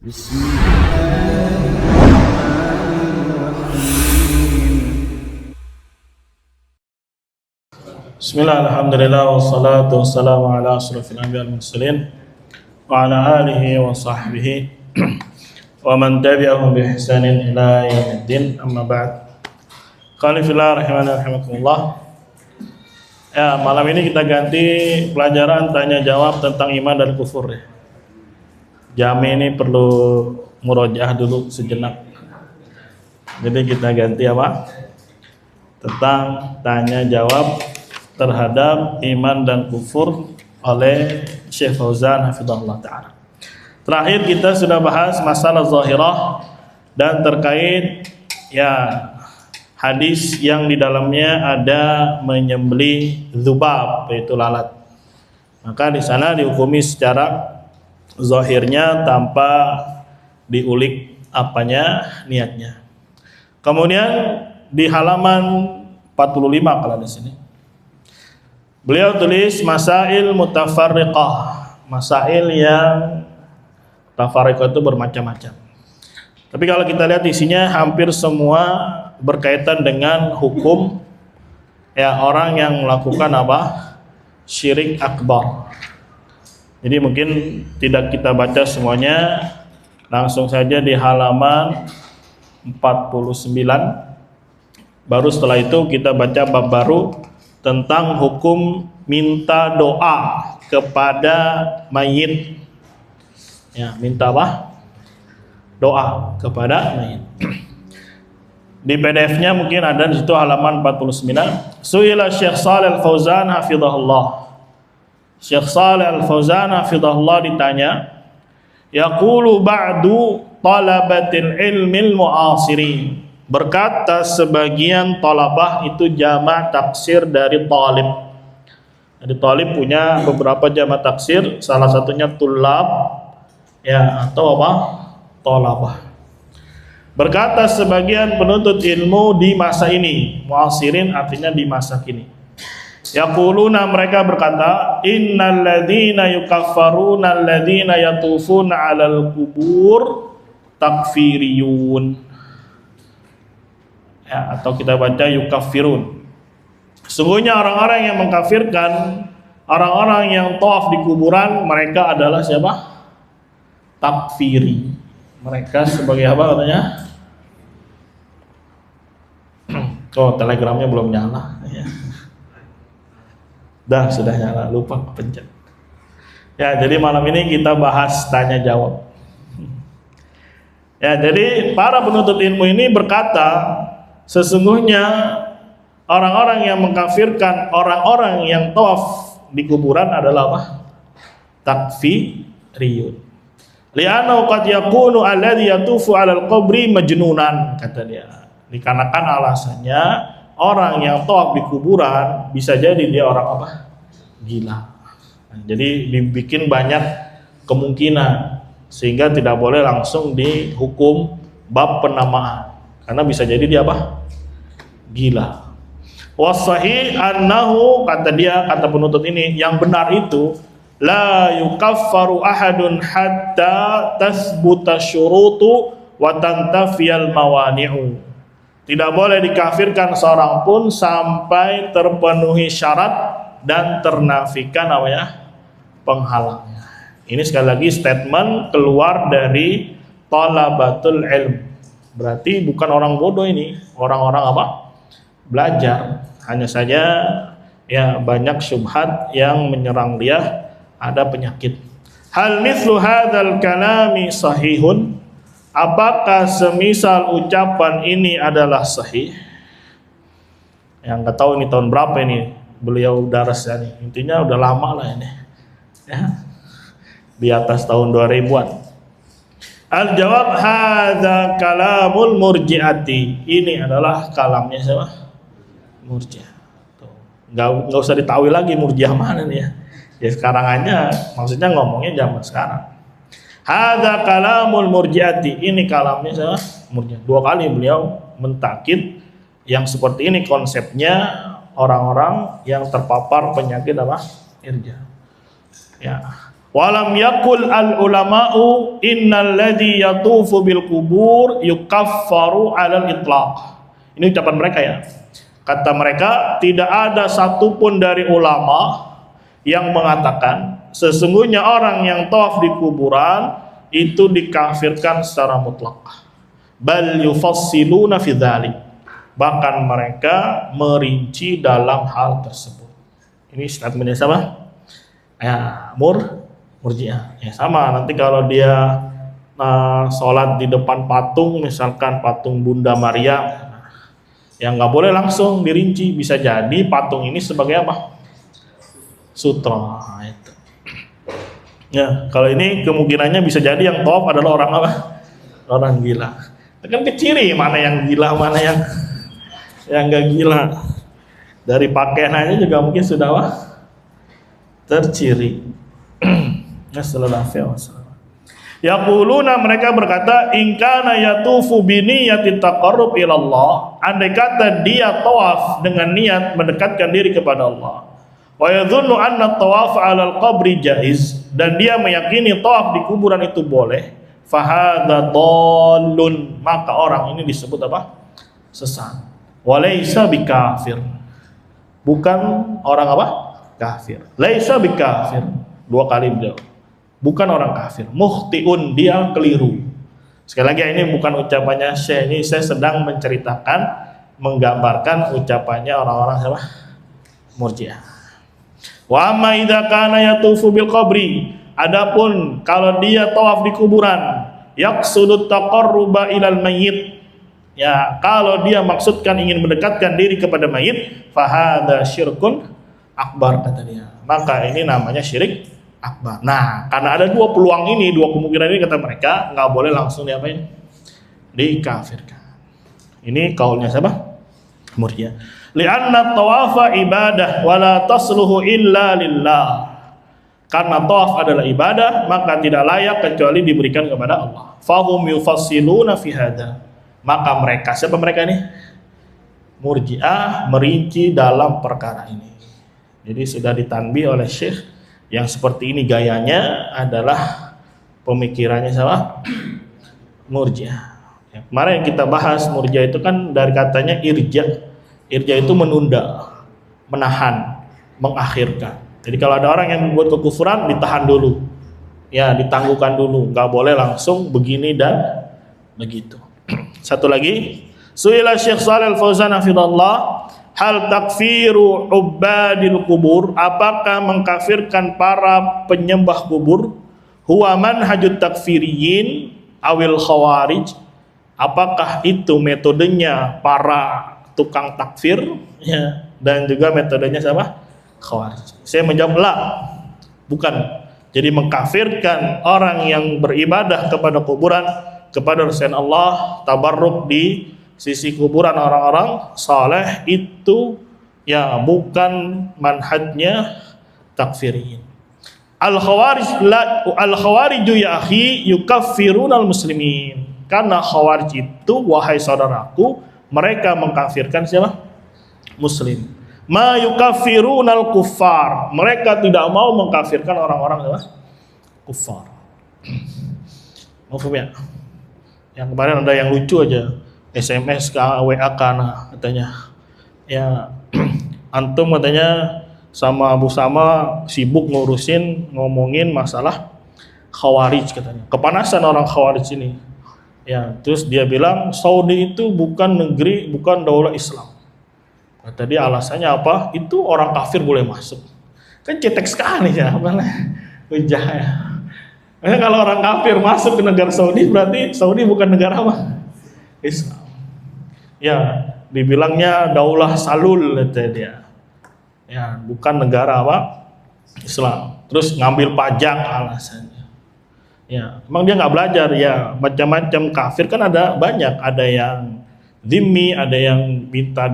Bismillah, alhamdulillah, wassalatu wassalamu ala asrafil anbiya wal mursalin wa ala alihi wa sahbihi wa man tabi'ahum bi ihsanin ila yaumiddin, amma ba'd. Qali fillah rahimani rahimakumullah. Ya, malam ini kita ganti pelajaran tanya jawab tentang iman dan kufur ya. Jami ini perlu murojaah dulu sejenak. Jadi kita ganti apa? Tentang tanya jawab terhadap iman dan kufur oleh Syekh Fauzan hafizahullah ta'ala. Terakhir kita sudah bahas masalah zahirah dan terkait ya hadis yang di dalamnya ada menyembelih dzubab, yaitu lalat. Maka di sana dihukumi secara zahirnya tanpa diulik apanya niatnya. Kemudian di halaman 45 kalau di sini beliau tulis masail mutafarriqah, masail yang tafarriqah itu bermacam-macam. Tapi kalau kita lihat isinya hampir semua berkaitan dengan hukum ya orang yang melakukan apa? Syirik akbar. Jadi mungkin tidak kita baca semuanya, langsung saja di halaman 49. Baru setelah itu kita baca bab baru tentang hukum minta doa kepada mayit. Ya, minta apa? Doa kepada mayit. Di PDF-nya mungkin ada di situ halaman 49. Su'ila Syekh Shalih Al-Fauzan hafizahullah. Syekh Shalih Al-Fauzan hafizahullah ditanya, yaqulu ba'du talabatil ilmil mu'asirin. Berkata sebagian talabah, itu jamak taksir dari talib. Jadi talib punya beberapa jamak taksir, salah satunya tulab ya, atau apa? Talabah. Berkata sebagian penuntut ilmu di masa ini, mu'asirin artinya di masa kini. Yaquluna, mereka berkata, innal ladzina yukaffaruna alladzina yatufuna 'alal qubur takfiriyun. Ya, atau kita baca yukaffirun. Sesungguhnya orang-orang yang mengkafirkan orang-orang yang tawaf di kuburan, mereka adalah siapa? Takfiri. Mereka sebagai apa katanya? Oh, telegramnya belum nyala ya. Dah, sudah nyala, lupa pencet. Ya, jadi malam ini kita bahas tanya jawab. Ya, jadi para penuntut ilmu ini berkata, sesungguhnya orang-orang yang mengkafirkan orang-orang yang tawaf di kuburan adalah apa? Takfiriyun. Li'annahu qad yakunu alladhi yatufu 'alal qabri majnunan, kata dia. Dikarenakan alasannya orang yang tawaf di kuburan bisa jadi dia orang apa? Gila. Nah, jadi dibikin banyak kemungkinan sehingga tidak boleh langsung dihukum bab penamaan. Karena bisa jadi dia apa? Gila. Wasahih annahu, kata dia, kata penuntut ini, yang benar itu la yukaffaru ahadun hatta tasbuta syurutu wa tantafiyal mawani'u. Tidak boleh dikafirkan seorang pun sampai terpenuhi syarat dan ternafikan apa ya? Penghalangnya. Ini sekali lagi statement keluar dari talabatul ilm. Berarti bukan orang bodoh ini, orang-orang apa? Belajar. Hanya saja ya banyak syubhat yang menyerang dia, ada penyakit. Hal mithlu hadzal kalami sahihun? Apakah semisal ucapan ini adalah sahih? Yang nggak tahu ini tahun berapa ini beliau daras ya nih. Intinya udah lama lah ini. Ya. Di atas tahun 2000-an. Al-jawab hadza kalamul murji'ati. Ini adalah kalamnya siapa? Murji'ah. Enggak usah ditawil lagi murji'ah mana nih ya. Ya sekarang aja, maksudnya ngomongnya zaman sekarang. Hadza kalamul murji'ati. Ini kalamnya siapa? Murji'ah. 2 kali beliau mentakid yang seperti ini konsepnya orang-orang yang terpapar penyakit apa? Irja. Ya. Walam yakul al ulama'u innal ladzi yatufu bil kubur yukaffaru 'alal itlaq. Ini ucapan mereka ya. Kata mereka, tidak ada satupun dari ulama yang mengatakan sesungguhnya orang yang tawaf di kuburan itu dikafirkan secara mutlak. Bal yufassiluna fi dzalik. Bahkan mereka merinci dalam hal tersebut. Ini statementnya siapa? Ya, Murji'ah. Ya sama, nanti kalau dia sholat di depan patung, misalkan patung Bunda Maria, yang nggak boleh langsung dirinci, bisa jadi patung ini sebagai apa? Sutra. Itu. Ya, kalau ini kemungkinannya bisa jadi yang tawaf adalah orang apa? Orang gila. Kan keciri mana yang gila, mana yang nggak gila. Dari pakaiannya juga mungkin sudah apa? Terciri. Yaquluna, mereka berkata, in kana yatufu bi niyyati taqarrub ila Allah, andai kata dia tawaf dengan niat mendekatkan diri kepada Allah, wa yadhunnu anna tawaf 'ala al-qabri jaiz, dan dia meyakini tawaf di kuburan itu boleh, fa hadza dhallun, maka orang ini disebut apa? Sesat. Wa laisa bikafir, bukan orang apa? Kafir. Laisa bikafir, dua kali beliau. Bukan orang kafir, mukhtiun, dia keliru. Sekali lagi, ini bukan ucapannya Syekh, ini saya sedang menceritakan, menggambarkan ucapannya orang-orang siapa? Murji'ah. Wa amma idza kana yatufu bil qabri, adapun kalau dia tawaf di kuburan, yaqsudut taqarruba ilal mayyit, ya kalau dia maksudkan ingin mendekatkan diri kepada mayit, fa hadza syirkun akbar, kata dia. Maka ini namanya syirik akbar. Nah, karena ada dua peluang ini, dua kemungkinan ini, kata mereka, nggak boleh langsung diapain? Dikafirkan. Ini kaulnya siapa? Murji'ah. Li'anna tawafa ibadah wa la tasluhu illa lillah. Karena tawaf adalah ibadah, maka tidak layak kecuali diberikan kepada Allah. Fahum yufassiluna fi hadza. Maka mereka, siapa mereka ini? Murji'ah merinci dalam perkara ini. Jadi sudah ditanbih oleh Syekh, yang seperti ini gayanya adalah pemikirannya siapa? Murji'ah. Ya, kemarin kita bahas Murji'ah itu kan dari katanya irja. Irja itu menunda, menahan, mengakhirkan. Jadi kalau ada orang yang membuat kekufuran, ditahan dulu. Ya, ditangguhkan dulu, nggak boleh langsung begini dan begitu. Satu lagi, Su'ila Syekh Shalih Al-Fauzan hafizallah, hal takfiru ubadil kubur, apakah mengkafirkan para penyembah kubur, huwa manhajut takfiriyin awil khawarij, apakah itu metodenya para tukang takfir, ya, dan juga metodenya siapa? Khawarij. Saya menjawab la, bukan. Jadi mengkafirkan orang yang beribadah kepada kuburan, kepada selain Allah, tabarruk di sisi kuburan orang-orang saleh, itu ya bukan manhajnya takfirin. Al-khawariju ya akhi yukaffirunal muslimin. Karena khawarij itu, wahai saudaraku, mereka mengkafirkan siapa? Muslim. Ma yukaffirunal kuffar. Mereka tidak mau mengkafirkan orang-orang siapa? Kuffar. Maaf ya. Yang kemarin ada yang lucu aja. SMS ke WA kana katanya. Ya, antum katanya sama Abu Sama sibuk ngomongin masalah Khawarij katanya. Kepanasan orang Khawarij ini. Ya, terus dia bilang Saudi itu bukan negeri, bukan daulah Islam. Kata dia alasannya apa? Itu orang kafir boleh masuk. Kan cetek sekali ya, hujah ya. Karena kalau orang kafir masuk ke negara Saudi, berarti Saudi bukan negara apa? Islam. Ya, dibilangnya daulah salul kata dia. Ya, bukan negara apa? Islam. Terus ngambil pajak alasannya. Ya, emang dia nggak belajar ya, macam-macam kafir kan ada banyak, ada yang zimmi, ada yang minta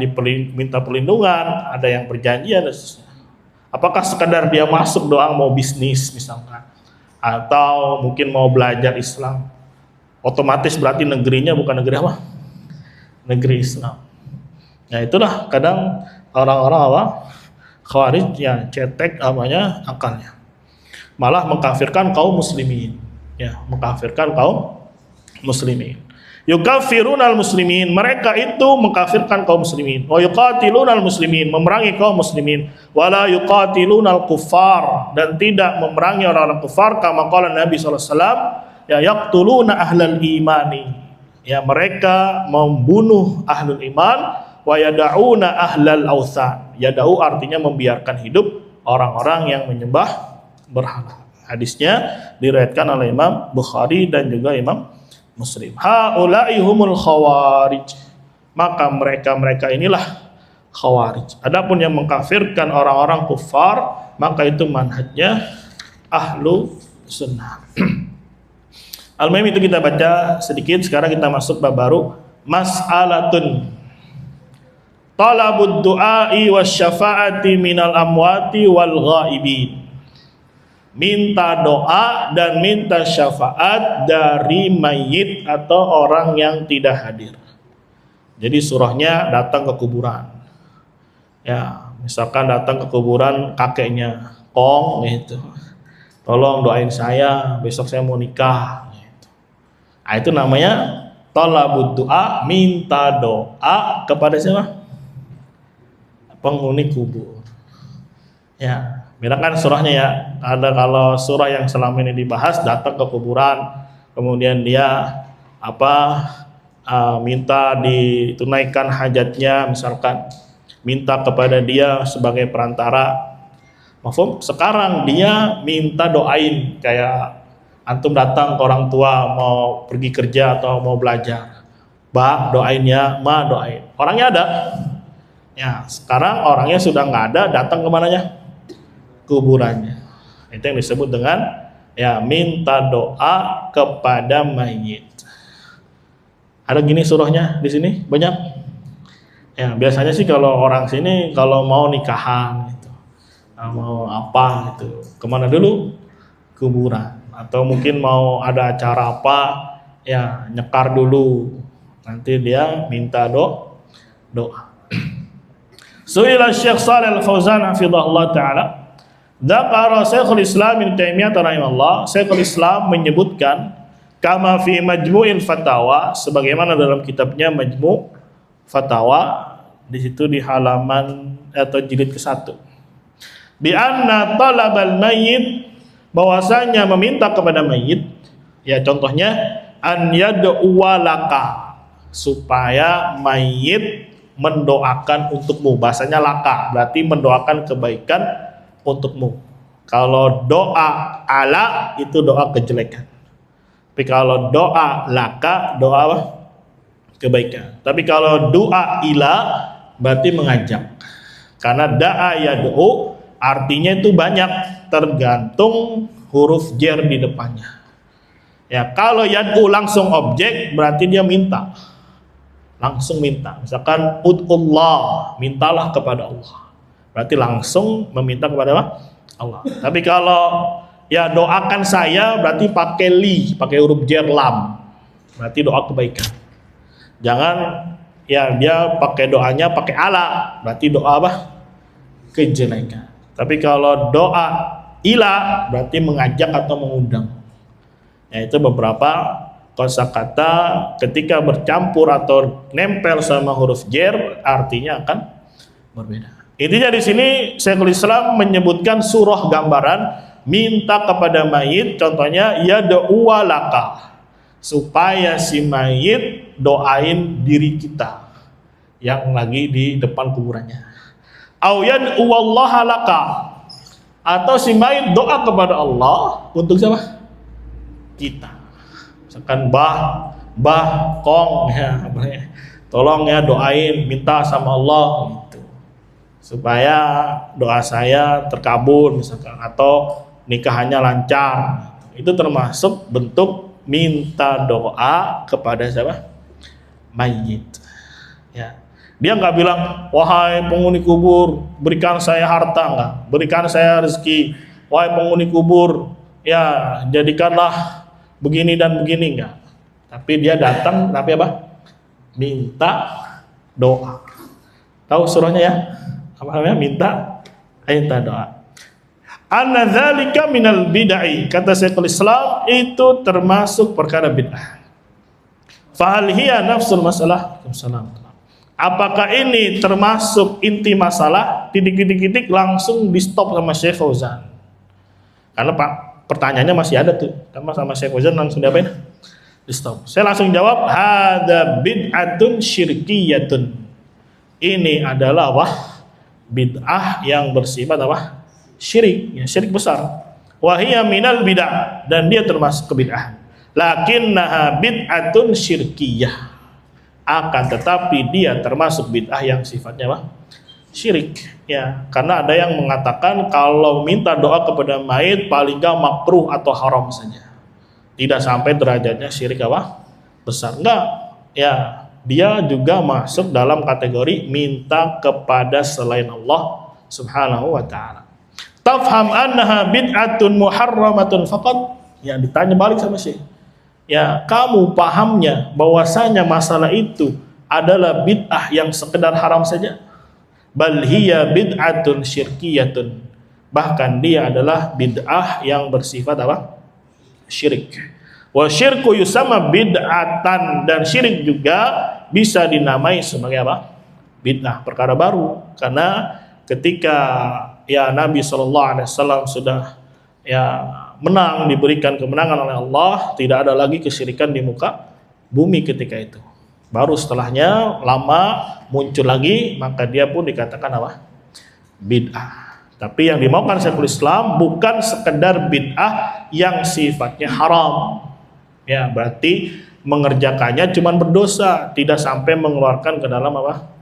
perlindungan, ada yang perjanjian. Apakah sekadar dia masuk doang mau bisnis misalkan, atau mungkin mau belajar Islam, otomatis berarti negerinya bukan negeri apa? Negeri Islam. Ya itulah kadang orang-orang apa? Khawarij ya cetek akalnya. malah mengkafirkan kaum muslimin. Ya, mengkafirkan kaum muslimin. Yukafirunal muslimin, mereka itu mengkafirkan kaum muslimin. Wa yuqatilunal muslimin, memerangi kaum muslimin. Wala yuqatilunal kuffar, dan tidak memerangi orang-orang kufar. Kama qala Nabi sallallahu alaihi wasallam, ya yaqtuluna ahlal imani. Ya, mereka membunuh ahlul iman. Wa yada'una ahlal authan. Yada'u artinya membiarkan hidup orang-orang yang menyembah berhala. Hadisnya diriwayatkan oleh Imam Bukhari dan juga Imam Muslim. Haula'i humul khawarij, maka mereka inilah khawarij. Adapun yang mengkafirkan orang-orang kufar, maka itu manhajnya ahlu sunnah. Al-Muhim itu kita baca sedikit. Sekarang kita masuk bab baru, mas'alatun talabud du'ai wasyafa'ati minal amwati wal ghaibin. Minta doa dan minta syafaat dari mayit atau orang yang tidak hadir. Jadi surahnya datang ke kuburan. Ya, misalkan datang ke kuburan kakeknya, Kong gitu. Tolong doain saya, besok saya mau nikah gitu. Nah, itu namanya talabud doa, minta doa kepada siapa? Penghuni kubur. Ya. Misalkan surahnya ya, ada kalau surah yang selama ini dibahas datang ke kuburan, kemudian dia minta ditunaikan hajatnya, misalkan minta kepada dia sebagai perantara. Mafhum? Sekarang dia minta doain, kayak antum datang ke orang tua mau pergi kerja atau mau belajar. Ba, doain ya, ma doain. Orangnya ada. Ya, sekarang orangnya sudah nggak ada, datang ke mananya? Kuburannya. Itu yang disebut dengan ya minta doa kepada mayit. Ada gini surahnya di sini banyak. Ya, biasanya sih kalau orang sini kalau mau nikahan gitu, mau apa gitu, kemana dulu? Kuburan. Atau mungkin mau ada acara apa, ya nyekar dulu. Nanti dia minta doa. Su'ila Syekh Shalih Al-Fauzan hafizahullah taala, dzakara Syekhul Islam Ibnu Taimiyah rahimahullah, Syekhul Islam menyebutkan kama fi Majmu'il Fatawa, sebagaimana dalam kitabnya Majmu' Fatawa, di situ di halaman atau jilid ke-1. Bi anna talabal mayyit, bahwasanya meminta kepada mayit, ya contohnya an yad'u laka, supaya mayit mendoakan untukmu. Bahasanya laka berarti mendoakan kebaikan untukmu. Kalau doa ala itu doa kejelekan. Tapi kalau doa laka, doa apa? Kebaikan. Tapi kalau doa ila berarti mengajak. Karena da'a yad'u artinya itu banyak, tergantung huruf jar di depannya. Ya, kalau yad'u langsung objek berarti dia minta. Langsung minta. Misalkan ud'ullah, mintalah kepada Allah. Berarti langsung meminta kepada Allah. Tapi kalau ya doakan saya berarti pakai li, pakai huruf jar lam. Berarti doa kebaikan. Jangan ya dia pakai doanya pakai ala, berarti doa apa? Kejelekan. Tapi kalau doa ila berarti mengajak atau mengundang. Ya, itu beberapa kosakata ketika bercampur atau nempel sama huruf jar artinya akan berbeda. Intinya di sini Syekhul Islam menyebutkan surah gambaran minta kepada mayit, contohnya yad'u laka, supaya si mayit doain diri kita yang lagi di depan kuburannya. Au yad'u wallaha laka, atau si mayit doa kepada Allah untuk siapa? Kita. Misalkan bah kong ya, tolong ya doain, minta sama Allah gitu, supaya doa saya terkabul misalkan, atau nikahannya lancar. Itu termasuk bentuk minta doa kepada siapa? Mayit. Ya. Dia nggak bilang, wahai penghuni kubur, berikan saya harta, enggak, berikan saya rezeki. Wahai penghuni kubur, ya jadikanlah begini dan begini, enggak. Tapi dia datang, tapi apa? Minta doa. Tahu surahnya ya? Apa namanya? Minta doa. Anna dzalika minal bid'ah. Kata Syekhul Islam, itu termasuk perkara bid'ah. Fa hal hiya nafsul masalah? Apakah ini termasuk inti masalah? Titik-titik langsung di stop sama Syekh Fauzan. Karena Pak, pertanyaannya masih ada tuh. Sama Syekh Fauzan langsung diapain? Di stop. Saya langsung jawab, hadza bid'atun syirkiyatun. Ini adalah apa? Bid'ah yang bersifat apa? Syirik, ya, syirik besar. Wa hiya minal bid'ah, dan dia termasuk kebid'ahan. Lakinnaha bid'atun syirkiyah. Akan tetapi dia termasuk bid'ah yang sifatnya apa? Syirik, ya. Karena ada yang mengatakan kalau minta doa kepada mayit paling enggak makruh atau haram saja. Tidak sampai derajatnya syirik apa? Besar. Enggak. Ya, dia juga masuk dalam kategori minta kepada selain Allah Subhanahu wa taala. Tafham annaha bid'atun muharramatun faqat. Ya, ditanya balik sama Syekh. Ya, kamu pahamnya bahwasanya masalah itu adalah bid'ah yang sekedar haram saja. Bal hiya bid'atun syirkiyatun. Bahkan dia adalah bid'ah yang bersifat apa? Syirik. Wa syirku yusamma bid'atan, dan syirik juga bisa dinamai sebagai apa? Bid'ah, perkara baru. Karena ketika ya Nabi SAW sudah ya menang, diberikan kemenangan oleh Allah, tidak ada lagi kesyirikan di muka bumi ketika itu. Baru setelahnya lama muncul lagi, maka dia pun dikatakan apa? Bid'ah. Tapi yang dimaukan Syekhul Islam bukan sekedar bid'ah yang sifatnya haram. Ya, berarti mengerjakannya cuma berdosa, tidak sampai mengeluarkan ke dalam apa?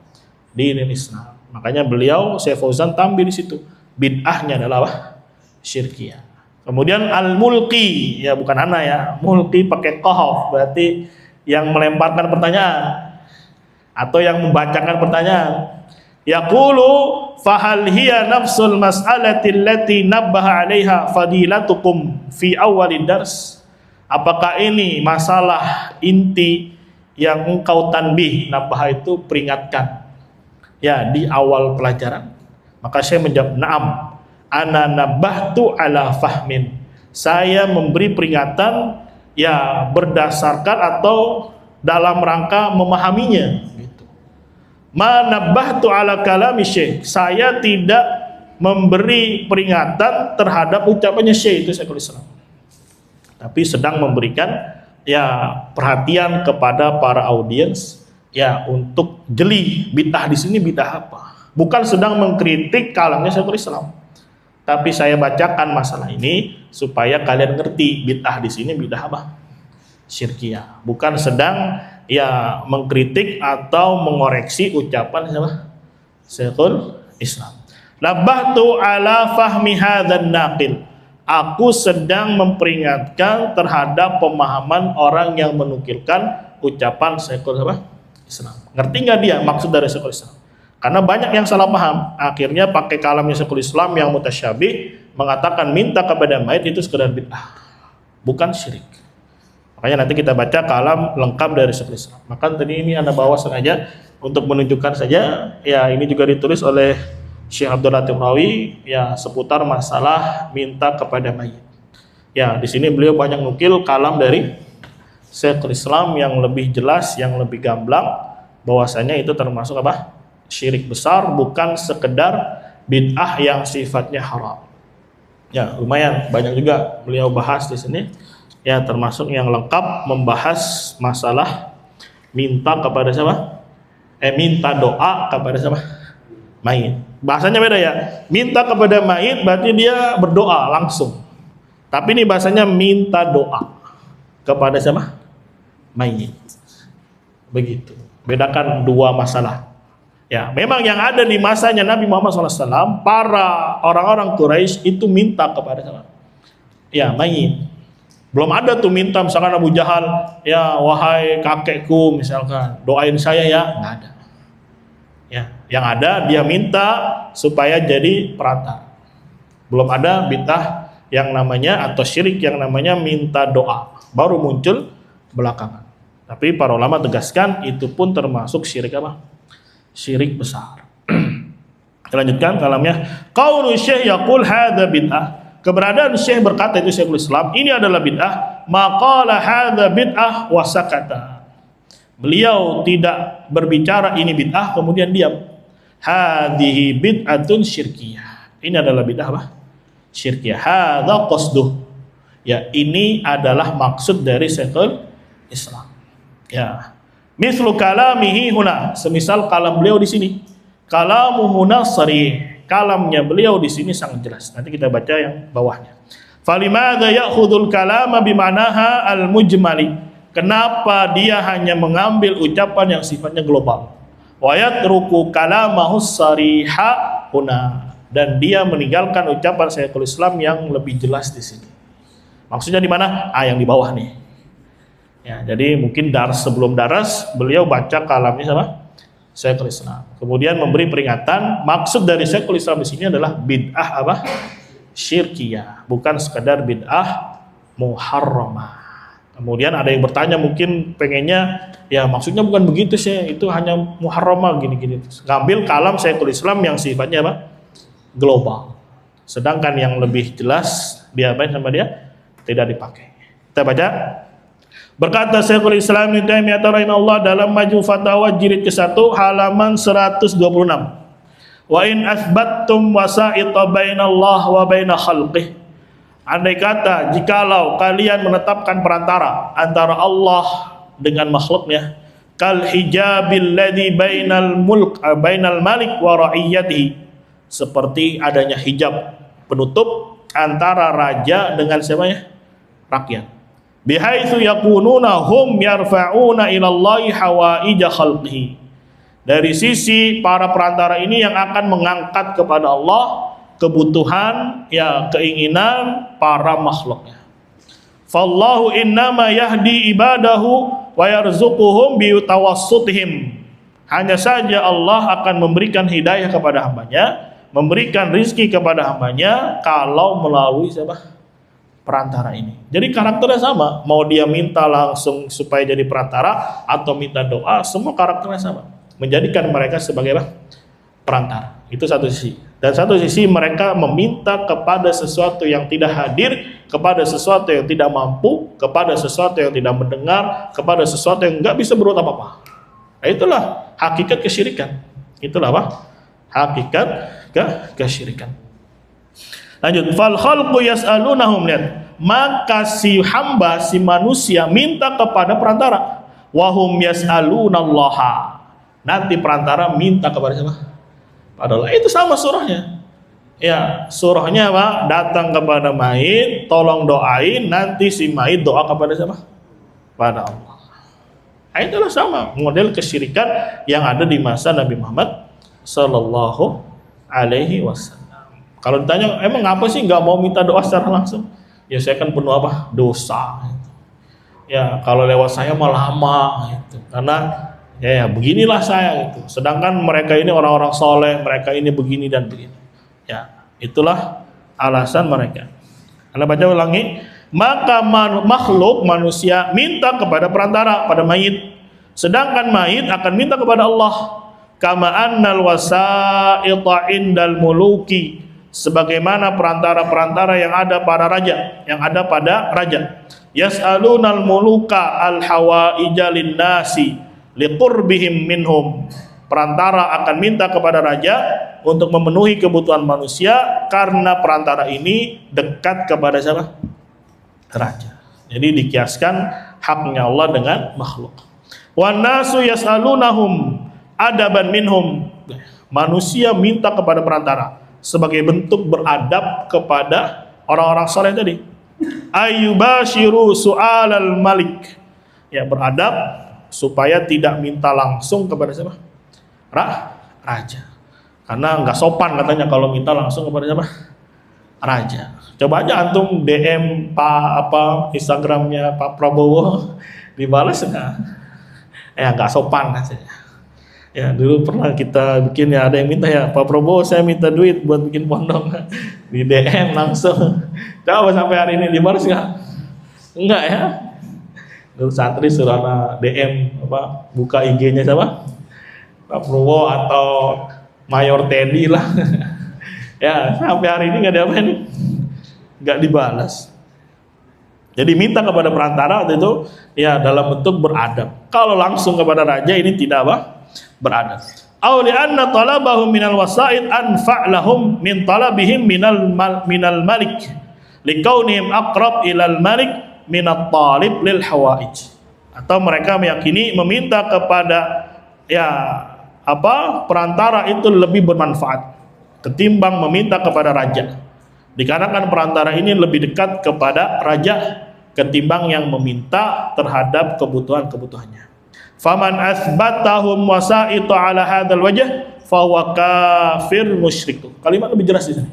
Dinul Islam. Makanya beliau Syekh Fauzan tampil di situ. Bid'ahnya adalah apa? Syirkiyah. Kemudian al-mulqi, ya bukan ana ya, mulqi pakai qaf, berarti yang melemparkan pertanyaan atau yang membacakan pertanyaan. Yaqulu fa hal hiya nafsul mas'alati allati nabbaha 'alaiha fadilatukum fi awwalid dars? Apakah ini masalah inti yang engkau tanbih? Nabbah itu peringatkan. Ya, di awal pelajaran. Maka saya menjawab, na'am. Ana nabbahtu ala fahmin. Saya memberi peringatan ya berdasarkan atau dalam rangka memahaminya gitu. Ma nabbahtu ala kalami syekh. Saya tidak memberi peringatan terhadap ucapannya syekh, itu Syekhul Islam. Tapi sedang memberikan ya perhatian kepada para audiens ya untuk jeli bid'ah di sini bid'ah apa. Bukan sedang mengkritik kalamnya Syekhul Islam. Tapi saya bacakan masalah ini supaya kalian ngerti bid'ah di sini bid'ah apa? Syirkiyah. Bukan sedang ya mengkritik atau mengoreksi ucapan siapa? Syekhul Islam. Nabbahtu ala fahmi hadzal naqil. Aku sedang memperingatkan terhadap pemahaman orang yang menukilkan ucapan Syekhul Islam. Ngerti nggak dia maksud dari Syekhul Islam? Karena banyak yang salah paham, akhirnya pakai kalamnya Syekhul Islam yang mutasyabih, mengatakan minta kepada mayit itu sekedar bid'ah, bukan syirik. Makanya nanti kita baca kalam lengkap dari Syekhul Islam. Maka tadi ini Anda bawa sengaja untuk menunjukkan saja, ya ini juga ditulis oleh Syekh Abdul Latif Rawi, ya seputar masalah minta kepada mayit. Ya di sini beliau banyak nukil kalam dari Syekhul Islam yang lebih jelas, yang lebih gamblang, bahwasanya itu termasuk apa? Syirik besar, bukan sekedar bid'ah yang sifatnya haram. Ya, lumayan banyak juga beliau bahas di sini. Ya, termasuk yang lengkap membahas masalah minta kepada siapa? Minta doa kepada siapa? Mayit. Bahasanya beda ya. Minta kepada mayit berarti dia berdoa langsung. Tapi ini bahasanya minta doa kepada siapa? Mayit. Begitu. Bedakan dua masalah. Ya, memang yang ada di masanya Nabi Muhammad SAW, para orang-orang Quraisy itu minta kepada siapa? Ya, mayit. Belum ada tuh minta misalkan Abu Jahal, ya wahai kakekku misalkan, doain saya ya, nggak ada. Ya, yang ada dia minta supaya jadi perantara. Belum ada bid'ah yang namanya atau syirik yang namanya minta doa, baru muncul belakangan. Tapi para ulama tegaskan itu pun termasuk syirik apa? Syirik besar. Kita lanjutkan kalamnya. Qaulu syekh yaqul hadza bid'ah. keberadaan Syekh berkata itu Syekhul Islam, ini adalah bid'ah, maqala hadza bid'ah wa sakata. Beliau tidak berbicara ini bid'ah kemudian diam. Hadhihi bid'atun syirkiyah. Ini adalah bid'ah apa? Syirkiyah. Hadza qasduh. Ya, ini adalah maksud dari Syekhul Islam. Ya. Mislu kalamihi huna, semisal kalam beliau di sini. Kalamu huna sharih. Kalamnya beliau di sini sangat jelas. Nanti kita baca yang bawahnya. Falimadza ya'khudul kalama bima'naha al-mujmali? Kenapa dia hanya mengambil ucapan yang sifatnya global? Wa yatruku kalamahu shariha huna, dan dia meninggalkan ucapan Syekhul Islam yang lebih jelas di sini. Maksudnya di mana? Yang di bawah nih. Ya, jadi mungkin sebelum daras beliau baca kalamnya sama Syekhul Islam. Kemudian memberi peringatan, maksud dari Syekhul Islam di sini adalah bid'ah apa? Syirkiyah, bukan sekadar bid'ah muharramah. Kemudian ada yang bertanya, mungkin pengennya, ya maksudnya bukan begitu sih, itu hanya muharramah gini-gini. Ngambil kalam Syekhul Islam yang sifatnya apa? Global. Sedangkan yang lebih jelas diapain sama dia? Tidak dipakai. Kita baca. Berkata Syekhul Islam Ibnu Taimiyah rahimahullah dalam Majmu' Fatawa jilid ke-1 halaman 126. Wa in asbattum wasa'ita bainallah wa baina khalqih. Andai kata jikalau kalian menetapkan perantara antara Allah dengan makhluknya, kal hijabil ladzi bainal malik wa ra'iyatihi, seperti adanya hijab penutup antara raja dengan siapanya? Rakyat. Bihaitsu yakununa hum yarfa'una ilallahi hawaija khalqihi. Dari sisi para perantara ini yang akan mengangkat kepada Allah kebutuhan, ya keinginan para makhluknya. Fallahu innama yahdi ibadahu wa yarzuquhum bi tawassutihim. Hanya saja Allah akan memberikan hidayah kepada hambanya, memberikan rizki kepada hambanya kalau melalui siapa? Perantara ini. Jadi karakternya sama, mau dia minta langsung supaya jadi perantara atau minta doa, semua karakternya sama, menjadikan mereka sebagai apa? Perantara. Itu satu sisi. Dan satu sisi mereka meminta kepada sesuatu yang tidak hadir, kepada sesuatu yang tidak mampu, kepada sesuatu yang tidak mendengar, kepada sesuatu yang nggak bisa berbuat apa-apa. Nah, itulah hakikat kesyirikan. Itulah apa? Hakikat kesyirikan. Lanjut, fal khalqu yas'alunahum, lihat, maka si hamba, si manusia minta kepada perantara, wahum yas'alunallaha, nanti perantara minta kepada siapa? Pada Allah. Itu sama surahnya. Ya, surahnya apa? Datang kepada mayit, tolong doain, nanti si mayit doa kepada siapa? Pada Allah. Nah, itulah sama model kesyirikan yang ada di masa Nabi Muhammad sallallahu alaihi wasallam. Kalau ditanya, emang apa sih nggak mau minta doa secara langsung? Ya saya kan penuh apa? Dosa. Ya kalau lewat saya mah lama, gitu. Karena ya beginilah saya gitu. Sedangkan mereka ini orang-orang soleh, mereka ini begini dan begini. Ya itulah alasan mereka. Anda baca ulangi. Maka makhluk manusia minta kepada perantara, pada mayit. Sedangkan mayit akan minta kepada Allah. Kama annal wasa'ita indal muluki, sebagaimana perantara-perantara yang ada pada raja, yang ada pada raja. Yas'alunal muluka al hawaija linnasi liqurbihim minhum. Perantara akan minta kepada raja untuk memenuhi kebutuhan manusia karena perantara ini dekat kepada siapa? Raja. Jadi dikiaskan haknya Allah dengan makhluk. Wan nasu yas'alunahum adaban minhum. Manusia minta kepada perantara sebagai bentuk beradab kepada orang-orang soleh tadi. Ayyubashiru su'alal malik, ya beradab supaya tidak minta langsung kepada siapa? Raja. Karena nggak sopan katanya kalau minta langsung kepada siapa? Raja. Coba aja antum DM Instagramnya Pak Prabowo, dibalas nggak? Nggak sopan katanya. Ya dulu pernah kita bikin, ya ada yang minta, ya Pak Prabowo saya minta duit buat bikin pondok, di DM langsung. Coba sampai hari ini dibalas nggak? Enggak ya. Dulu santri suruh anak DM buka IG-nya siapa? Pak Prabowo atau Mayor Teddy lah. Ya sampai hari ini nggak ada apa nih. nggak dibalas. Jadi minta kepada perantara waktu itu ya dalam bentuk beradab. Kalau langsung kepada raja ini tidak apa? Beradab. Aw li'anna talabahum minal wasa'id anfa' lahum min talabihim minal malik likaunihim aqrab ilal malik minat talib lil hawaij. Atau mereka meyakini meminta kepada perantara itu lebih bermanfaat ketimbang meminta kepada raja. Dikarenakan perantara ini lebih dekat kepada raja ketimbang yang meminta terhadap kebutuhan-kebutuhannya. Faman asbatahum wasaitu ala hadzal wajh fa huwa kafir musyrik. Kalimat lebih jelas di sini.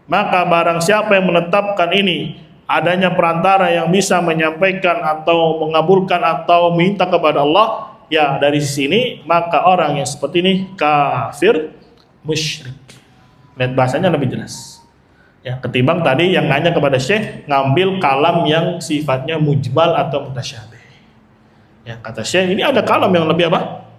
Maka barang siapa yang menetapkan ini adanya perantara yang bisa menyampaikan atau mengabulkan atau minta kepada Allah, ya dari sini maka orang yang seperti ini kafir musyrik. Lihat bahasanya lebih jelas. Ya, ketimbang tadi yang nanya kepada Syekh ngambil kalam yang sifatnya mujmal atau mutasyabih. Ya, kata Syekh ini ada kalam yang lebih apa?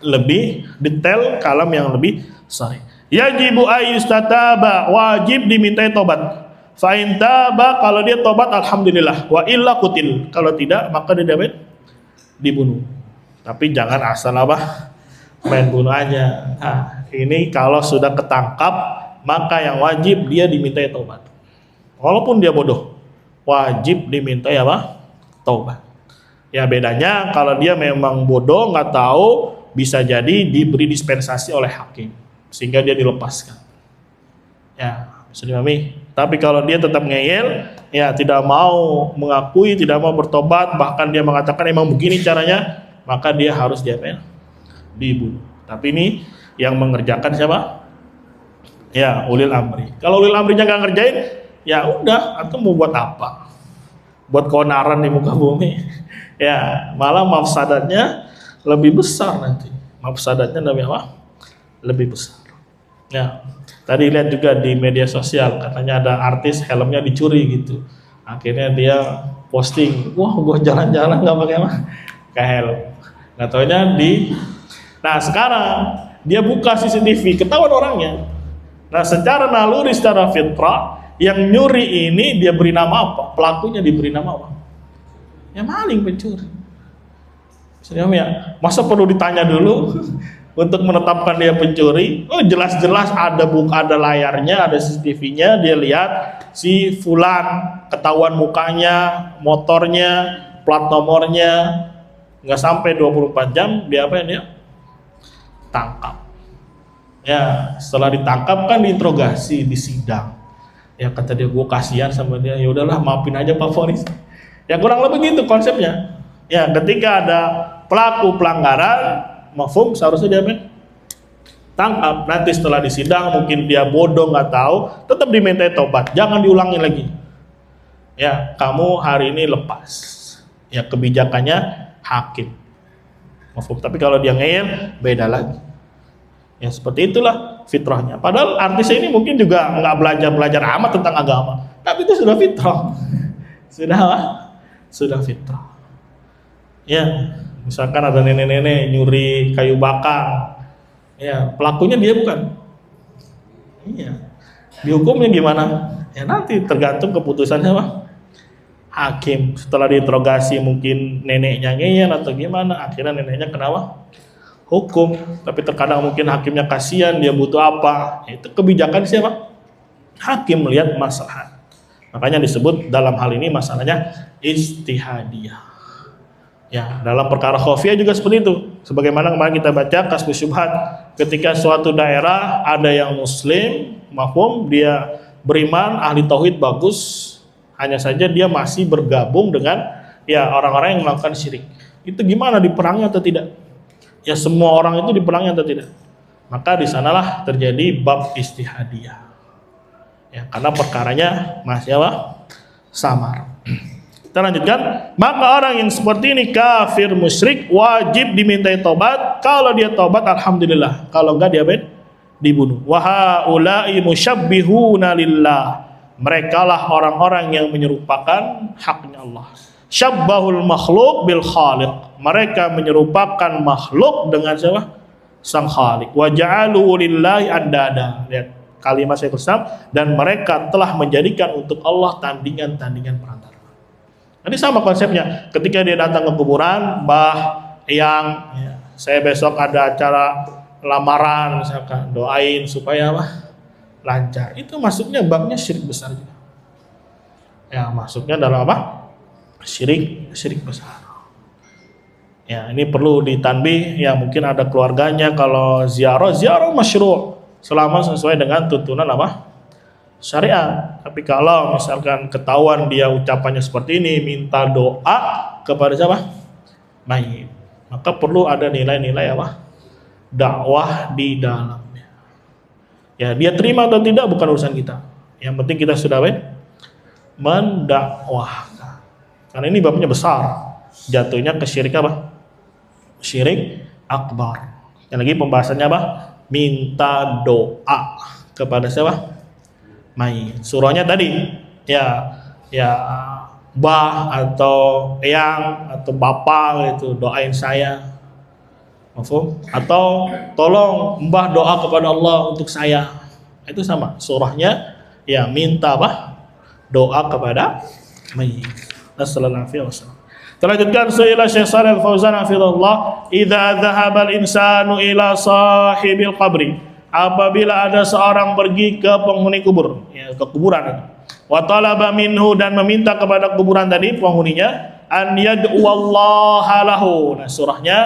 Lebih detail, kalam yang lebih sahih. Yajibu ayyustataba, wajib dimintai tobat. Fa in taba, kalau dia tobat alhamdulillah, wa illa qutil. Kalau tidak maka dia dapat dibunuh. Tapi jangan asal apa? Main bunuh aja. Nah, ini kalau sudah ketangkap maka yang wajib dia dimintai tobat. Walaupun dia bodoh, wajib dimintai apa? Tobat. Ya bedanya kalau dia memang bodoh nggak tahu, bisa jadi diberi dispensasi oleh hakim sehingga dia dilepaskan. Ya, bisa dipahami. Tapi kalau dia tetap ngeyel, ya tidak mau mengakui, tidak mau bertobat, bahkan dia mengatakan emang begini caranya, maka dia harus dibunuh. Tapi ini yang mengerjakan siapa? Ya ulil amri. Kalau ulil amrinya nggak ngerjain, ya udah, atau mau buat apa? Buat keonaran di muka bumi. Ya malah mafsadatnya lebih besar nanti. Mafsadatnya lebih apa? Lebih besar. Ya tadi lihat juga di media sosial katanya ada artis helmnya dicuri gitu. Akhirnya dia posting, wah gua jalan-jalan nggak pakai helm. Nggak taunya Nah sekarang dia buka CCTV, ketahuan orangnya. Nah secara naluri, secara fitrah, yang nyuri ini dia beri nama apa? Pelakunya diberi nama apa? Ya maling, pencuri. Ya, masa perlu ditanya dulu untuk menetapkan dia pencuri? Oh jelas-jelas ada ada layarnya, ada CCTV-nya, dia lihat si fulan, ketahuan mukanya, motornya, plat nomornya, nggak sampai 24 jam dia apa ya, dia tangkap. Ya setelah ditangkap kan diinterogasi di sidang. Ya kata dia, gue kasihan sama dia, ya udahlah maafin aja Pak Polisi. Ya kurang lebih gitu konsepnya. Ya ketika ada pelaku pelanggaran, mafhum seharusnya dia tangkap. Nanti setelah disidang mungkin dia bodoh nggak tahu, tetap dimintai tobat, jangan diulangi lagi. Ya kamu hari ini lepas. Ya kebijakannya hakim. Mafhum. Tapi kalau dia ngeyel beda lagi. Ya seperti itulah fitrahnya. Padahal artisnya ini mungkin juga nggak belajar amat tentang agama, tapi itu sudah fitrah. Sudah fitrah. Ya, misalkan ada nenek-nenek nyuri kayu bakar, ya pelakunya dia bukan. Iya. Dihukumnya gimana? Ya nanti tergantung keputusannya hakim. Setelah diinterogasi mungkin neneknya ngeyel atau gimana, akhirnya neneknya kenapa? Hukum. Tapi terkadang mungkin hakimnya kasihan, dia butuh apa? Itu kebijakan siapa? Hakim melihat masalah. Makanya disebut dalam hal ini masalahnya ijtihadiyah. Ya, dalam perkara khafiyah juga seperti itu. Sebagaimana kemarin kita baca kasus syubhat, ketika suatu daerah ada yang muslim, mafhum, dia beriman, ahli tauhid bagus, hanya saja dia masih bergabung dengan ya orang-orang yang melakukan syirik. Itu gimana, diperangi atau tidak? Ya semua orang itu diperangi atau tidak? Maka di sanalah terjadi bab ijtihadiyah. Ya, karena perkaranya masih samar. Kita lanjutkan. Maka orang yang seperti ini kafir musyrik, wajib dimintai tobat. Kalau dia tobat alhamdulillah, kalau enggak dia dibunuh. Wa haula'i musyabbihuna lillah. Merekalah orang-orang yang menyerupakan haknya Allah. Syabbahul makhluk bil khaliq. Mereka menyerupakan makhluk dengan siapa? Sang Khaliq. Wa ja'alu lillahi andada. Lihat, kalimat Syekhul Islam, dan mereka telah menjadikan untuk Allah tandingan-tandingan perantara. Nanti sama konsepnya, ketika dia datang ke kuburan, Mbah, Eyang, ya, saya besok ada acara lamaran misalkan, doain supaya apa? Lancar. Itu masuknya babnya syirik besar juga. Ya, masuknya dalam apa? Syirik besar. Ya, ini perlu ditanbih. Ya, mungkin ada keluarganya kalau ziarah masyru' selama sesuai dengan tuntunan apa? Syariat. Tapi kalau misalkan ketahuan dia ucapannya seperti ini, minta doa kepada siapa? Mayit. Maka perlu ada nilai-nilai apa? Dakwah di dalamnya. Ya, dia terima atau tidak bukan urusan kita. Yang penting kita sudah mendakwahkan. Karena ini babnya besar. Jatuhnya ke syirik apa? Syirik akbar. Yang lagi pembahasannya apa? Minta doa kepada siapa? Mayit. Surahnya tadi ya Mbah atau Eyang atau Bapak gitu, doain saya. Mafhum? Atau tolong Mbah doa kepada Allah untuk saya. Itu sama. Surahnya ya minta apa? Doa kepada mayit. Sallallahu alaihi wasallam. Terlanjutkan su'ila Syekh Shalih Al-Fauzan hafizahullah, idza dhahaba al-insanu ila sahibil qabri, apabila ada seorang pergi ke penghuni kubur, ya, ke kuburan, wa talaba minhu, dan meminta kepada kuburan tadi penghuninya, an yad'uwallaha lahu. Nah, surahnya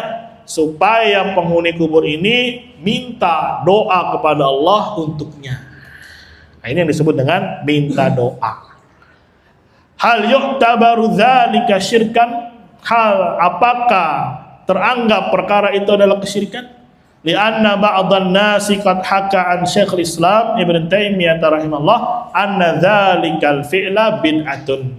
supaya penghuni kubur ini minta doa kepada Allah untuknya. Nah, ini yang disebut dengan minta doa. Hal yu'tabaru dzalika syirkan? Hal apakah teranggap perkara itu adalah kesyirikan? Li'anna ba'dhan nasi qad haka an Syekhul Islam Ibnu Taimiyah rahimahullah anna dzalikal fi'la bid'atun.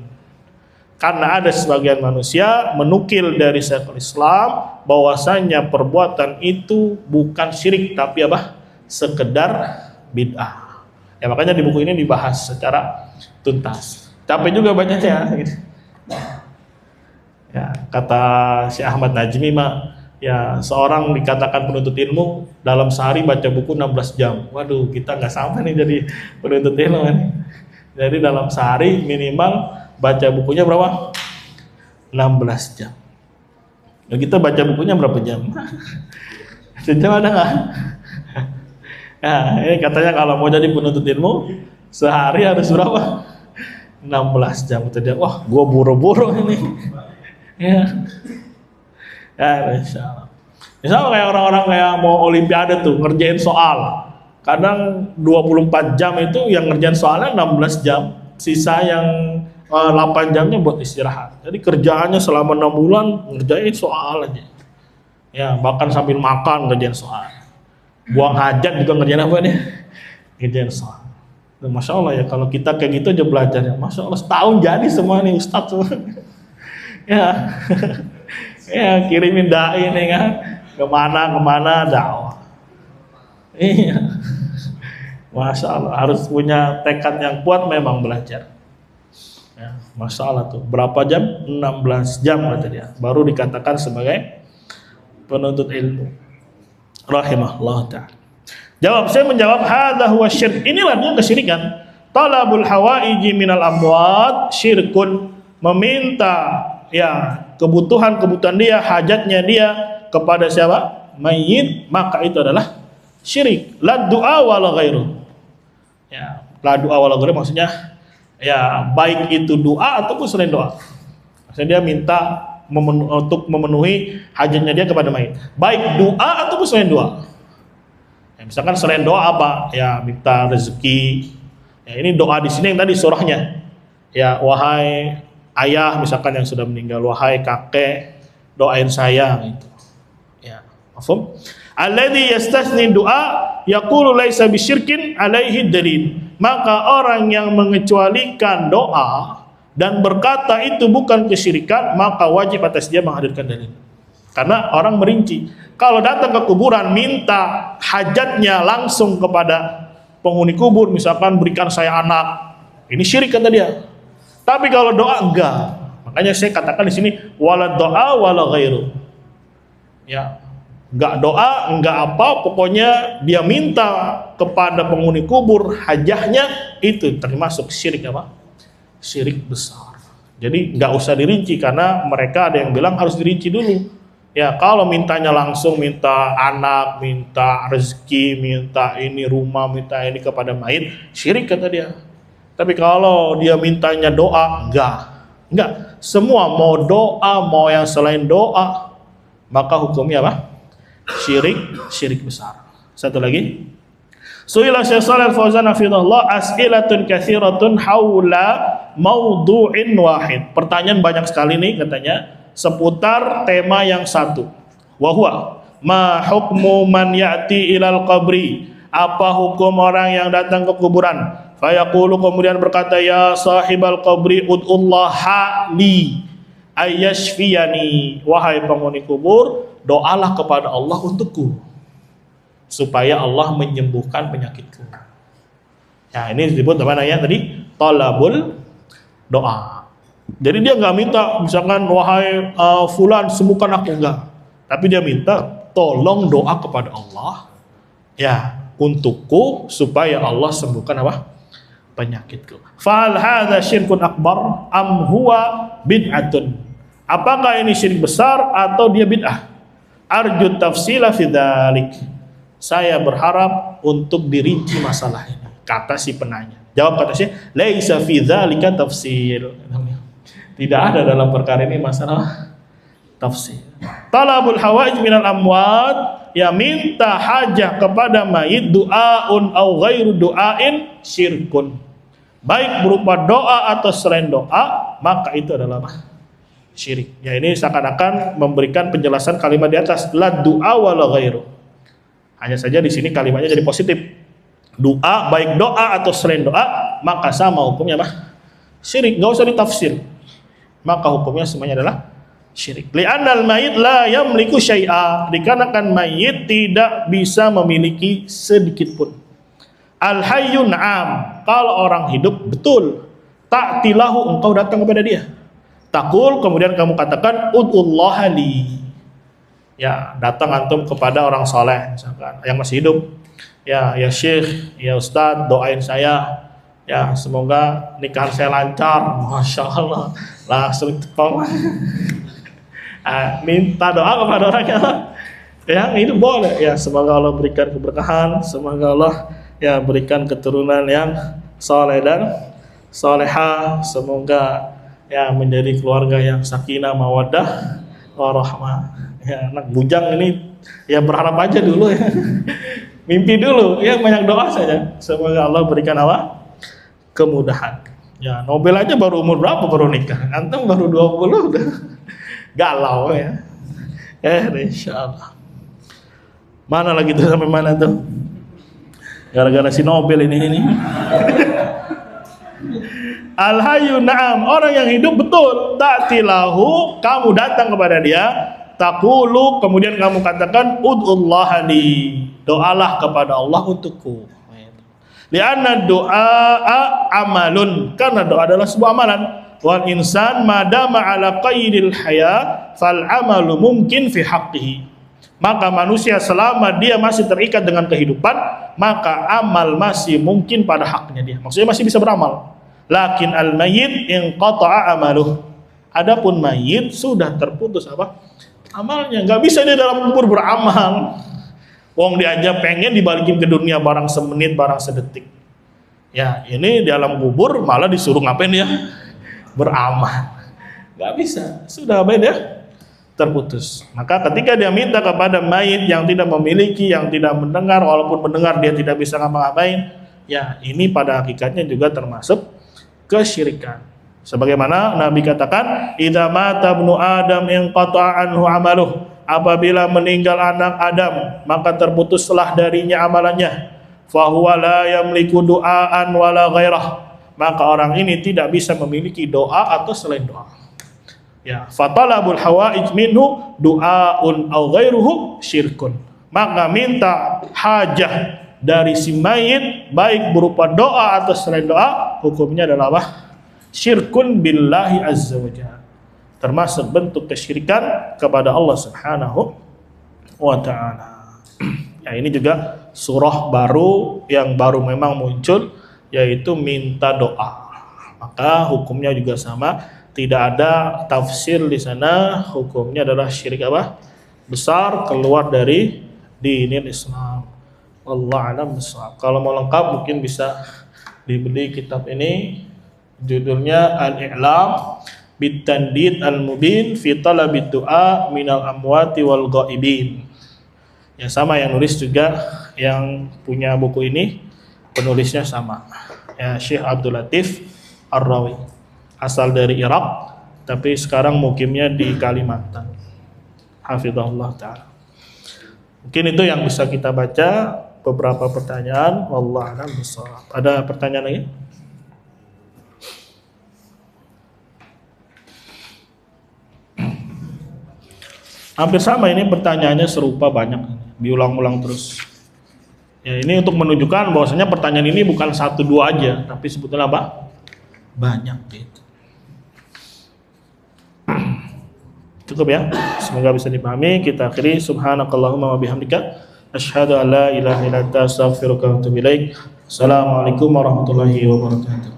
Karena ada sebagian manusia menukil dari Syekhul Islam bahwasanya perbuatan itu bukan syirik tapi apa? Sekedar bid'ah. Ya, makanya di buku ini dibahas secara tuntas. Capek juga bacanya gitu. Ya, kata Syekh Ahmad Najmi mah, ya seorang dikatakan penuntut ilmu dalam sehari baca buku 16 jam. Waduh, kita nggak sampai nih jadi penuntut ilmu nih. Jadi dalam sehari minimal baca bukunya berapa? 16 jam. Nah, kita baca bukunya berapa jam? Sejam ada nggak? Nah, ini katanya kalau mau jadi penuntut ilmu sehari harus berapa? 16 jam. Itu dia, wah gue buru-buru ini. Ya, insyaallah. Misalnya kayak orang-orang kayak mau olimpiade tuh ngerjain soal, kadang 24 jam itu yang ngerjain soalnya 16 jam, sisa yang 8 jamnya buat istirahat. Jadi kerjaannya selama 6 bulan ngerjain soal aja. Ya, bahkan sambil makan ngerjain soal. Buang hajat juga ngerjain apa nih? Ngerjain soal. Masya Allah ya, kalau kita kayak gitu aja belajarnya, Masya Allah setahun jadi semua nih Ustadz semua. Ya, ya kirimin dai nih kan, kemana dakwah. Iya, Masya Allah harus punya tekad yang kuat memang belajar. Ya, Masya Allah tuh berapa jam? 16 jam kata dia, baru dikatakan sebagai penuntut ilmu. Rahimahullah ta'ala. Saya menjawab hadza huwa syirk. Inilah dia kesyirikan. Talabul hawaiji minal amwat syirkun, meminta ya kebutuhan dia, hajatnya dia kepada siapa? Mayit, maka itu adalah syirik. La du'a wala ghairu. Ya, la du'a wala ghairu maksudnya ya baik itu doa ataupun selain doa. Maksudnya dia minta untuk memenuhi hajatnya dia kepada mayit. Baik doa ataupun selain doa. Ya, misalkan selain doa apa? Ya minta rezeki. Ya, ini doa di sini yang tadi surahnya. Ya wahai ayah misalkan yang sudah meninggal, wahai kakek, doain saya gitu. Ya, mafhum? Alladzi yastasni du'a yaqulu laisa bisyirkin alaihi dalil. Maka orang yang mengecualikan doa dan berkata itu bukan kesyirikan, maka wajib atas dia menghadirkan dalil. Karena orang merinci, kalau datang ke kuburan minta hajatnya langsung kepada penghuni kubur, misalkan berikan saya anak, ini syirik kata dia. Tapi kalau doa enggak. Makanya saya katakan di sini wala doa wala ghairu. Ya, nggak doa, nggak apa, pokoknya dia minta kepada penghuni kubur hajahnya, itu termasuk syirik apa? Syirik besar. Jadi nggak usah dirinci, karena mereka ada yang bilang harus dirinci dulu. Ya, kalau mintanya langsung, minta anak, minta rezeki, minta ini rumah, minta ini kepada mayit, syirik kata dia. Tapi kalau dia mintanya doa, enggak. Semua mau doa, mau yang selain doa, maka hukumnya apa? Syirik besar. Satu lagi. Su'ila Syekh Shalih Al-Fauzan hafizahullah as'ilatun katsiratun haula maudu'in wahid. Pertanyaan banyak sekali nih katanya seputar tema yang satu. Wa huwa ma hukmu man ya'ti ilal qabri? Apa hukum orang yang datang ke kuburan? Fayaqulu, kemudian berkata, ya sahibal qabri ud'ullaha li ayyashfiyani. Wahai penghuni kubur, doalah kepada Allah untukku supaya Allah menyembuhkan penyakitku. Ya, ini disebut apa namanya tadi? Talabul doa. Jadi dia nggak minta misalkan wahai fulan sembuhkan aku, enggak. Tapi dia minta tolong doa kepada Allah ya untukku supaya Allah sembuhkan apa? Penyakitku. Fahal hadza syirkun akbar am huwa bid'atun? Apakah ini syirik besar atau dia bid'ah? Arju tafsila fi dzalik. Saya berharap untuk dirinci masalah ini, kata si penanya. Jawab kata si, laisa fi dzalika tafsil. Tidak ada dalam perkara ini masalah tafsir. Talabul hawaij minal amwat, ya minta hajah kepada mayit, du'aun au ghairu du'ain syirkun. Baik berupa doa atau selain doa, maka itu adalah syirik. Ya, ini seakan-akan memberikan penjelasan kalimat di atas, la du'a wala ghairu. Hanya saja di sini kalimatnya jadi positif. Doa, baik doa atau selain doa, maka sama hukumnya syirik, enggak usah ditafsir. Maka hukumnya semuanya adalah syirik. Li'annal mayit la yamliku syai'a, dikarenakan mayit tidak bisa memiliki sedikit pun. Al hayyun am, kalau orang hidup betul. Ta'tilahu, engkau datang kepada dia. Takul, kemudian kamu katakan ud'ullaha li. Ya, datang antum kepada orang soleh misalkan yang masih hidup. Ya Syekh, ya Ustadz, doain saya. Ya, semoga nikahan saya lancar. Masya Allah, langsung tepung. Minta doa kepada orang yang hidup boleh. Ya, semoga Allah berikan keberkahan, semoga Allah ya berikan keturunan yang saleh dan salehah, semoga ya menjadi keluarga yang sakinah mawaddah warahmah. Ya, anak bujang ini ya berharap aja dulu ya. Mimpi dulu, ya banyak doa saja. Semoga Allah berikan apa? Kemudahan. Ya, Nobel aja baru umur berapa baru nikah? Antum baru 20 udah galau ya. Insyaallah. Mana lagi tuh, sampai mana tuh? Gara-gara si Nobel ini. Al-hayyu na'am, orang yang hidup betul. Ta'tilahu, kamu datang kepada dia. Taqulu, kemudian kamu katakan ud'ullaha li, doalah kepada Allah untukku. Lianna doa amalun, karena doa adalah sebuah amalan. Wal insan madama ala qaidil haya fal amalu mungkin fi haqqihi. Maka manusia selama dia masih terikat dengan kehidupan, maka amal masih mungkin pada haknya dia. Maksudnya masih bisa beramal. Lakin al mayyit in qata'a amaluh. Adapun mayit sudah terputus apa? Amalnya. Enggak bisa dia dalam kubur beramal. Wong dia aja pengen dibalikin ke dunia barang semenit, barang sedetik. Ya, ini di alam kubur malah disuruh ngapain ya? Beramal. Gak bisa. Sudah apa ya? Terputus. Maka ketika dia minta kepada mayit yang tidak memiliki, yang tidak mendengar, walaupun mendengar dia tidak bisa ngapa-ngapain, ya ini pada hakikatnya juga termasuk kesyirikan. Sebagaimana Nabi katakan, idza mata ibnu adam inqata'a anhu amaluh. Apabila meninggal anak Adam, maka terputuslah darinya amalannya. Fahuwa la yamliku du'aan wala ghairah. Maka orang ini tidak bisa memiliki doa atau selain doa. Ya, fatalabul hawaij minhu du'aun aw ghairuhu syirkun. Maka minta hajah dari si mayit baik berupa doa atau selain doa, hukumnya adalah apa? Syirkun billahi azza wa jalla. Termasuk bentuk kesyirikan kepada Allah Subhanahu wa ta'ala. Ya, ini juga surah baru yang baru memang muncul, yaitu minta doa. Maka hukumnya juga sama, tidak ada tafsir di sana, hukumnya adalah syirik apa? Besar, keluar dari dinil Islam. Wallahu a'lam bishawab. Kalau mau lengkap mungkin bisa dibeli kitab ini, judulnya Al-I'lam Bitandid Al-Mubin fi Talabid Du'a Minal Amwati Wal Ghaibin. Ya sama, yang nulis juga, yang punya buku ini penulisnya sama. Ya, Syekh Abdul Latif Ar-Rawi, asal dari Irak tapi sekarang mukimnya di Kalimantan. Hafizahullah ta'ala. Mungkin itu yang bisa kita baca, beberapa pertanyaan. Wallahu a'lam bishawab. Ada pertanyaan lagi? Hampir sama, ini pertanyaannya serupa, banyak, diulang-ulang terus. Ya, ini untuk menunjukkan bahwasanya pertanyaan ini bukan 1-2 aja, tapi sebetulnya apa? Banyak gitu. Cukup ya, semoga bisa dipahami. Kita akhiri, subhanakallahumma wa bihamdika asyhadu an la ilaha illa anta astaghfiruka wa atubu ilaik. Assalamualaikum warahmatullahi wabarakatuh.